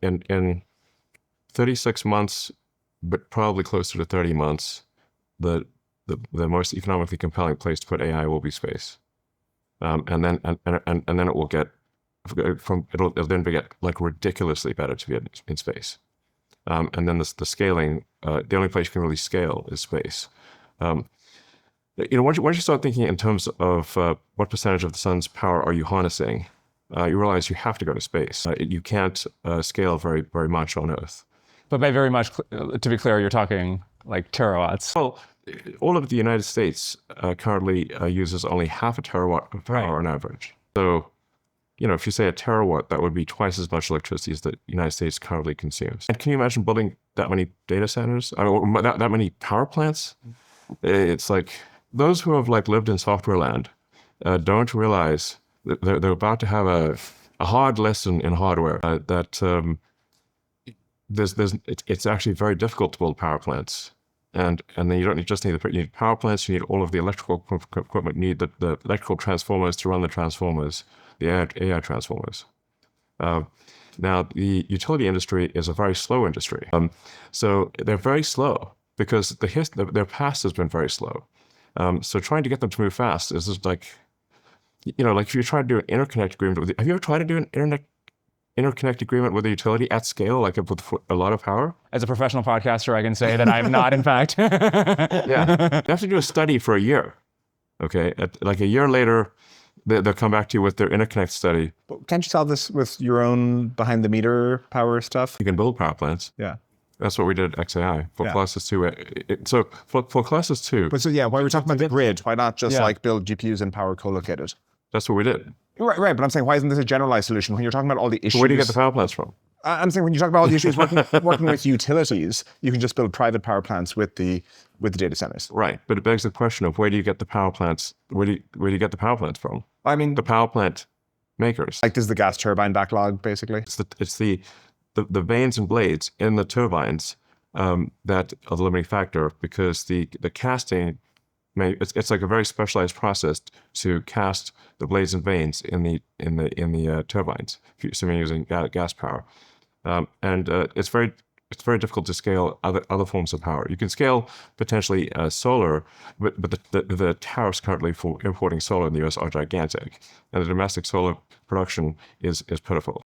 in 36 months, but probably closer to 30 months, the most economically compelling place to put AI will be space. And then it will get it'll then get like ridiculously better to be in space. And then the scaling, the only place you can really scale is space. Once you start thinking in terms of what percentage of the sun's power are you harnessing, you realize you have to go to space. You can't scale very, very much on Earth. But by very much, to be clear, you're talking like terawatts. Well, all of the United States currently uses only half a terawatt of power on average. So, if you say a terawatt, that would be twice as much electricity as the United States currently consumes. And can you imagine building that many data centers? I mean, that many power plants? It's like those who have lived in software land don't realize that they're about to have a hard lesson in hardware that it's actually very difficult to build power plants. And then you don't just need you need power plants, you need all of the electrical equipment, you need the electrical transformers to run the transformers, the AI transformers. Now, the utility industry is a very slow industry. So they're very slow because their past has been very slow. So trying to get them to move fast is just like if you try to do an interconnect agreement have you ever tried to do an interconnect agreement with a utility at scale, like with a lot of power? As a professional podcaster, I can say that I'm not, in fact. Yeah, you have to do a study for a year. Okay, like a year later, they'll come back to you with their interconnect study. But can't you solve this with your own behind-the-meter power stuff? You can build power plants. Yeah. That's what we did at XAI for Colossus 2. So for Colossus 2... But so why we're talking about the grid, why not just build GPUs and power co-located? That's what we did. Right, but I'm saying, why isn't this a generalized solution? When you're talking about all the issues... So where do you get the power plants from? I'm saying when you talk about all the issues working with utilities, you can just build private power plants with the data centers. Right, but it begs the question of where do you get the power plants? Where do you get the power plants from? I mean, the power plant makers. Like, there's the gas turbine backlog, basically. It's the vanes and blades in the turbines that are the limiting factor, because the casting it's like a very specialized process to cast the blades and vanes in the turbines. So you're using gas power, and it's very difficult to scale other forms of power. You can scale potentially solar, but the tariffs currently for importing solar in the US are gigantic, and the domestic solar production is pitiful.